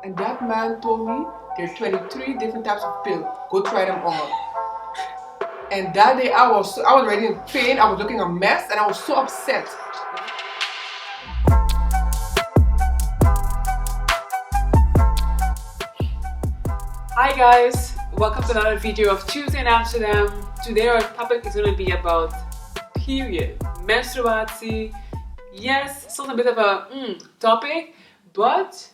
And that man told me there are 23 different types of pills. Go try them all. And that day I was already in pain. I was looking a mess, and I was so upset. Hi guys, welcome to another video of Tuesday in Amsterdam. Today our topic is going to be about period, menstruatie. Yes, it's still a bit of a topic, but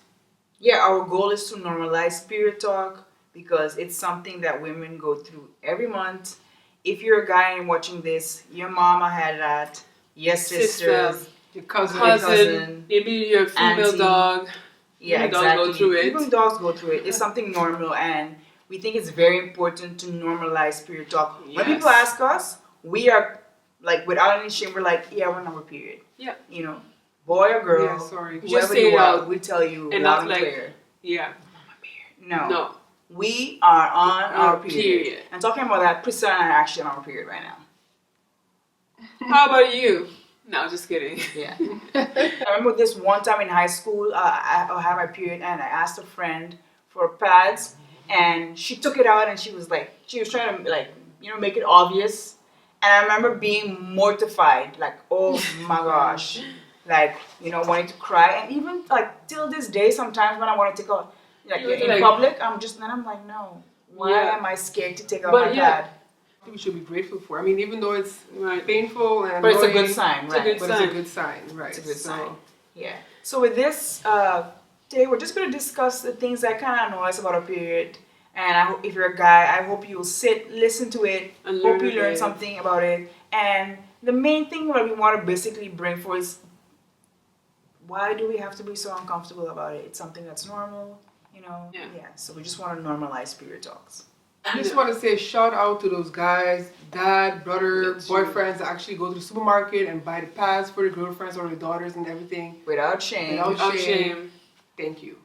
yeah, our goal is to normalize period talk because it's something that women go through every month. If you're a guy and watching this, your mama had that, your sisters, your cousin, maybe your female auntie. dog. Yeah, Even exactly. dogs go through it. Even dogs go through it. It's something normal, and we think it's very important to normalize period talk. Yes. When people ask us, we are like, without any shame, we're like, yeah, we're on our period. Yeah. You know, boy or girl, Yeah, sorry. whoever Just say you it are, out. we tell you And loud not and like, clear. yeah. No. We are on our period. Period. And talking about that, Priscilla and I are actually on our period right now. How about you? No, just kidding. Yeah. I remember this one time in high school, I had my period and I asked a friend for pads and she took it out and she was trying to make it obvious. And I remember being mortified, like, oh my gosh, wanting to cry. And even like till this day, sometimes when I want to take out, in public, I'm like, no, why am I scared to take out my pad? We should be grateful for. I mean, even though it's painful and but it's a annoying, good sign, right? It's a good sign, right? It's a good sign. Yeah. So with this, today we're just going to discuss the things that kind of annoy us about our period. And I hope if you're a guy, I hope you'll sit, listen to it, and hope you learn something about it. And the main thing that we want to basically bring for is, why do we have to be so uncomfortable about it? It's something that's normal, you know? Yeah. So we just want to normalize period talks. I just want to say a shout out to those guys, dad, brother, boyfriends that actually go to the supermarket and buy the pads for their girlfriends or their daughters and everything. Without shame. Without shame. Thank you.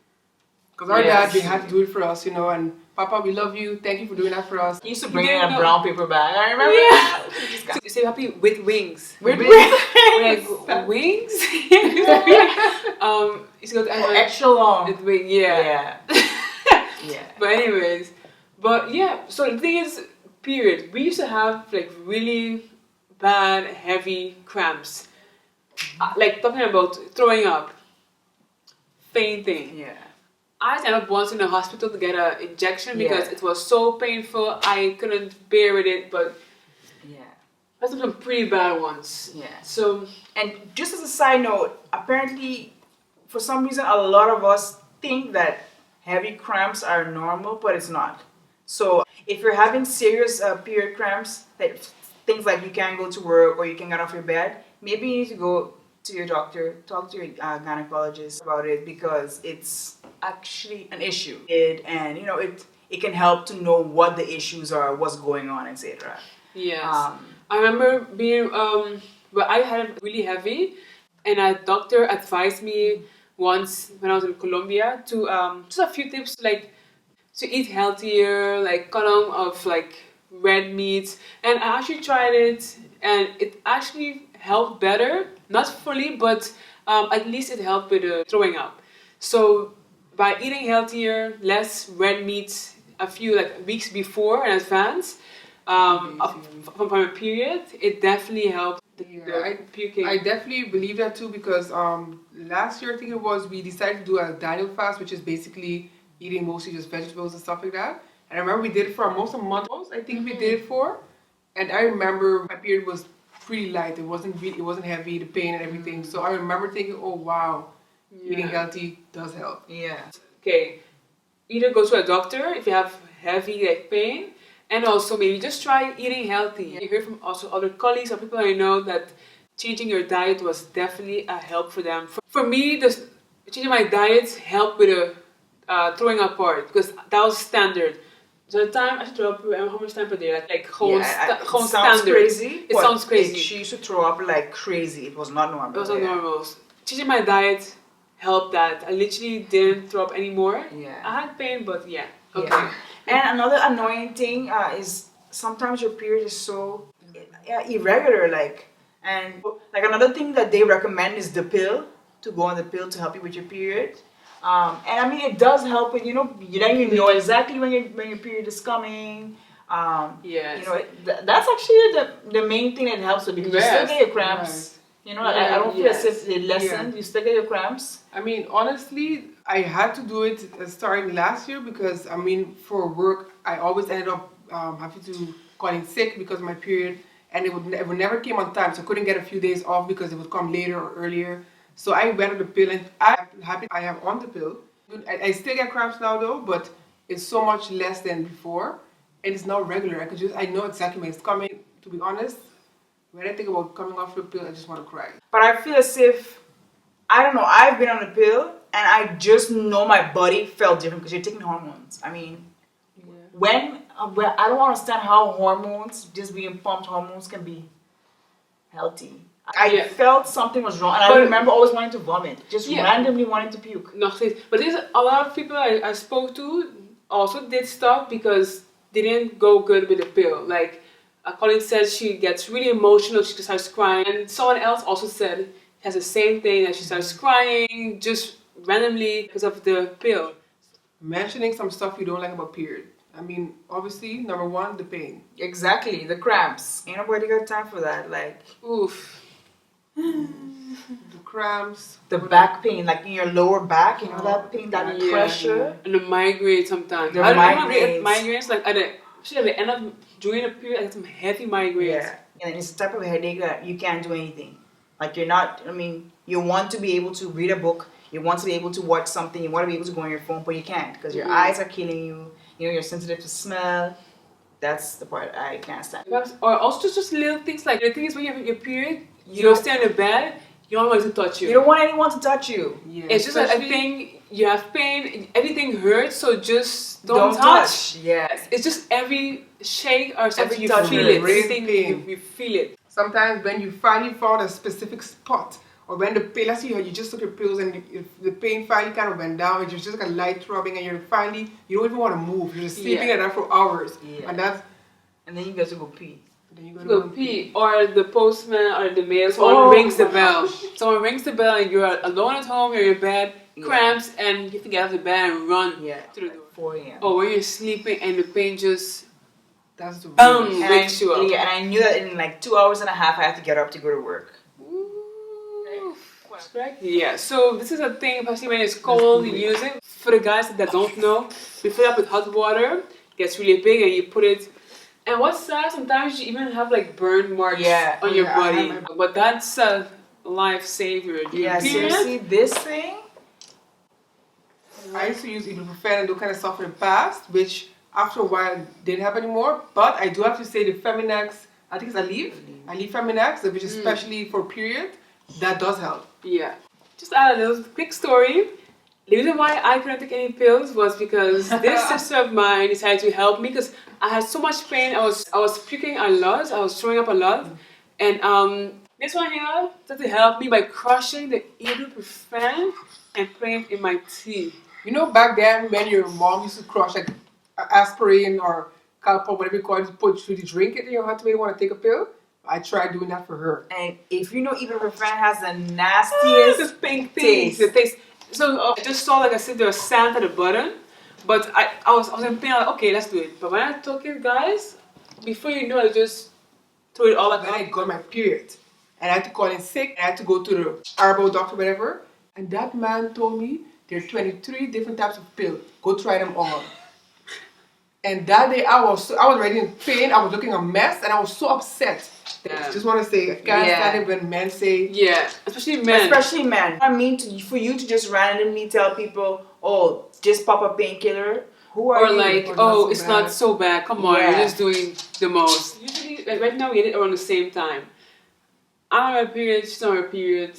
Because our dad, they had to do it for us, you know, and Papa, we love you. Thank you for doing that for us. He used to bring in a brown paper bag. I remember that. So you say happy with wings. With wings. Like wings? It's got extra long. With wing, yeah. But anyways. But yeah, so the thing is, period. We used to have like really bad, heavy cramps. Like talking about throwing up, fainting. Yeah. I ended up once in the hospital to get an injection because it was so painful. I couldn't bear with it, but that's some pretty bad ones. Yeah. So, and just as a side note, apparently, for some reason, a lot of us think that heavy cramps are normal, but it's not. So if you're having serious period cramps, things like you can't go to work or you can't get off your bed, maybe you need to go to your doctor, talk to your gynecologist about it because it's actually an issue. And you know it can help to know what the issues are, what's going on, etc. Yes. I remember being I had it really heavy, and a doctor advised me once when I was in Colombia to just a few tips like to eat healthier, like cut down of like red meats, and I actually tried it, and it actually helped better. Not fully, but at least it helped with the throwing up. So by eating healthier, less red meat, a few like weeks before in advance, from a period, it definitely helped. I definitely believe that too because last year I think it was we decided to do a Daniel fast, which is basically eating mostly just vegetables and stuff like that. And I remember we did it for almost a month. I think we did it for, and I remember my period was pretty light. It wasn't heavy, the pain and everything. So I remember thinking, oh wow, eating healthy does help. Yeah. Okay, either go to a doctor if you have heavy like pain, and also maybe just try eating healthy. You hear from also other colleagues or people I know that changing your diet was definitely a help for them. For me, changing my diet helped with the throwing up part because that was standard. So the time I should throw up how much time per day? Like it sounds crazy. It sounds crazy. She used to throw up like crazy. It was not normal. It was not normal. Changing my diet helped that. I literally didn't throw up anymore. Yeah. I had pain, but okay. Yeah. And another annoying thing is sometimes your period is so irregular. And another thing that they recommend is the pill, to go on the pill to help you with your period. And I mean, it does help with, then you know exactly when your period is coming. Yes. That's actually the main thing that helps with, because you still get your cramps. Right. I don't feel as if it lessened. Yeah. You still get your cramps. I mean, honestly, I had to do it starting last year because, I mean, for work, I always ended up having to call in sick because of my period, and it would never came on time, so I couldn't get a few days off because it would come later or earlier. So I went on the pill, and I'm happy I am on the pill. I still get cramps now though, but it's so much less than before, and it's not regular. I know exactly when it's coming. To be honest, when I think about coming off the pill, I just want to cry. But I feel as if, I don't know, I've been on the pill and I just know my body felt different because you're taking hormones. I mean, when I don't understand how hormones, just being pumped hormones, can be healthy. I felt something was wrong, and I remember always wanting to vomit, just randomly wanting to puke. Nog steeds. But there's a lot of people I spoke to also did stop because they didn't go good with the pill. Like, Colin said she gets really emotional, she starts crying, and someone else also said has the same thing, that she starts crying just randomly because of the pill. Mentioning some stuff you don't like about period. I mean, obviously, number one, the pain. Exactly, the cramps. Ain't nobody got time for that. Like, oof. The cramps. The back pain, like in your lower back, that pain, that pressure. And the migraine sometimes. The migraines. Migraines, like at the end of, during the period, I had some heavy migraines. Yeah, and it's the type of headache that you can't do anything. Like, you're not, I mean, you want to be able to read a book, you want to be able to watch something, you want to be able to go on your phone, but you can't because your eyes are killing you. You're sensitive to smell. That's the part I can't stand. Or also just little things, like the thing is when you have your period, you don't stay on the bed, you don't want to touch you. You don't want anyone to touch you. Yeah, it's just like a thing, you have pain, everything hurts, so just don't touch. Yes. It's just every shake or something, you touch feel it. Pain. You feel it. Sometimes when you finally found a specific spot, or when the pain, let's say you just took your pills and the pain finally kind of went down, it's just like a light throbbing, and you don't even want to move. You're just sleeping like that for hours. Yeah. And then you got to go pee. Then you go pee. Or the postman or the mail, someone rings the bell. Someone rings the bell and you're alone at home, you're in bed, cramps, and you have to get out of the bed and run to the door. 4 a.m. Or when you're sleeping and the pain just that's the wakes you up. Yeah, and I knew that in like 2 hours and a half I had to get up to go to work. Yeah, so this is a thing, especially when it's cold, you use it. For the guys that don't know, you fill it up with hot water, gets really big, and you put it. And what's sad, sometimes you even have like burn marks on your body. But that's a lifesaver. Yeah, seriously, this thing? I used to use ibuprofen and those kind of stuff in the past, which after a while didn't have anymore. But I do have to say the Feminax, I think it's Aleve Feminax, which is especially for period, that does help. Yeah. Just add a little quick story. The reason why I couldn't take any pills was because this sister of mine decided to help me because I had so much pain. I was puking a lot. I was throwing up a lot. And this one here started to help me by crushing the ibuprofen and putting it in my tea. You know, back then when your mom used to crush like aspirin or Calpol, whatever you call it, you to drink it in your hot, you want to take a pill. I tried doing that for her. And if you know, ibuprofen has the nastiest the pink taste. The taste. So I just saw, like I said, there was sand at the bottom, but I was in pain. I was like, okay, let's do it. But when I took it, guys, before you know, I just threw it all like that. Then I got my period, and I had to call in sick. I had to go to the herbal doctor, whatever. And that man told me there are 23 different types of pills. Go try them all. And that day I was already in pain. I was looking a mess, and I was so upset. I just want to say, I can't stand it when men say... Yeah, especially men. I mean, for you to just randomly tell people, oh, just pop a painkiller. Who are you? Or like, oh, it's not so bad. Come on, you're just doing the most. Usually, like right now, we get it around the same time. I'm on my period, she's on her period.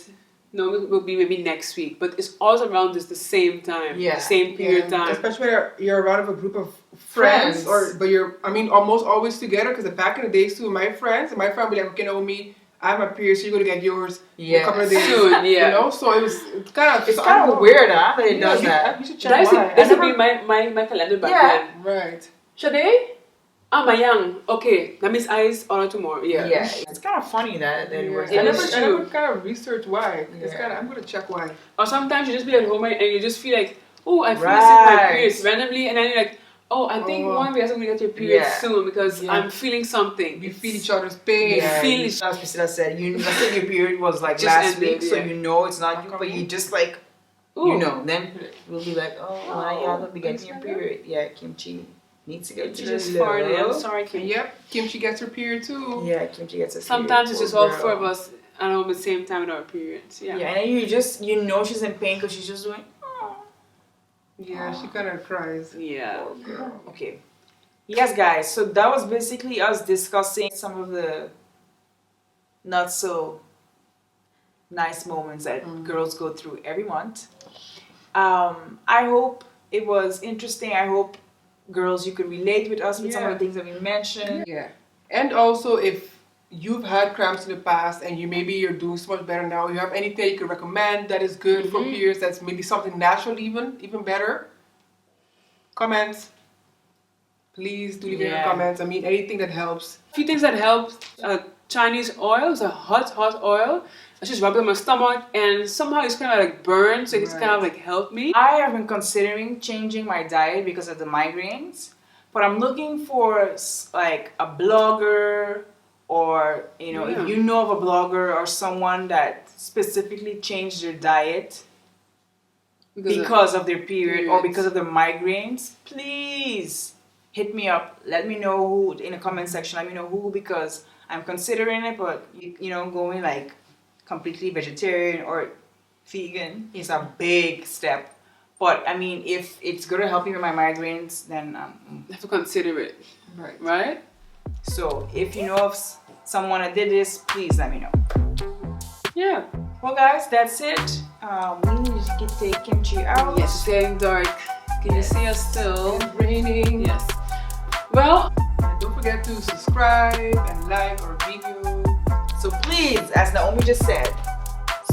No, it will be maybe next week. But it's always around this the same time. Yeah. The same period time. Especially when you're around a group of friends. But you're, almost always together. Because back in the days too, my friend would be like, okay, Naomi, I have my period, so you're going to get yours in a couple of days. Soon, You know? So it's kind of weird, huh? That it does that. You should check that used to be my calendar back then. Right. Shade? Ah, my young. Okay, that means eyes or tomorrow. Yeah. Yeah, it's kind of funny that it works. I It is never true. kind of research why. It's Yeah. kind of, I'm gonna check why. Or sometimes you just be at home and you just feel like, oh, I feel Right. sick my periods randomly, and then you're like, oh, I think Oh. one day I'm gonna get your period Yeah. soon because Yeah. I'm feeling something. We feel each other's pain. Yeah, feel as Priscilla said, let's say your period was like Just last ended, week, so yeah. you know it's not you, but you just like, Ooh. then we'll be like, oh, why you haven't been getting your I'm period? Yeah, kimchi needs to get to Kimchi the just farted. I'm level. sorry, And Kimchi. yep, Kimchi gets her period too. Yeah, kimchi gets a Sometimes period. it's just Poor all four of girl. us at home at the same time with our periods. Yeah, Yeah. and then you know she's in pain because she's just doing, Yeah, she kind of cries. Yeah. poor girl. Okay. Yes, guys. So that was basically us discussing some of the not so nice moments that girls go through every month. I hope it was interesting. I hope, girls, you could relate with us with some of the things that we mentioned. Yeah. And also, if you've had cramps in the past and you're doing so much better now, you have anything you could recommend that is good for periods, that's maybe something natural even better, comments. Please do leave it in the Yeah. comments. I mean, anything that helps. A few things that help. Chinese oil is a hot oil. I just rub it on my stomach and somehow it's kind of like burned, so it's kind of like helped me. I have been considering changing my diet because of the migraines, but I'm looking for like a blogger, or if you know of a blogger or someone that specifically changed their diet because of their period or because of their migraines, please hit me up. Let me know who in the comment section. Let me know who, because I'm considering it, but going like completely vegetarian or vegan is a big step. But I mean, if it's gonna help me with my migraines, then I have to consider it. Right? So if you know of someone that did this, please let me know. Yeah. Well, guys, that's it. We need to take kimchi out. Yes, it's getting dark. Can you see us still? It's raining. Yes. Well, And don't forget to subscribe and like our video. So please, as Naomi just said,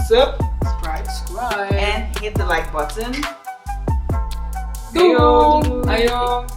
subscribe subscribe. and hit the like button. Go. Ayo.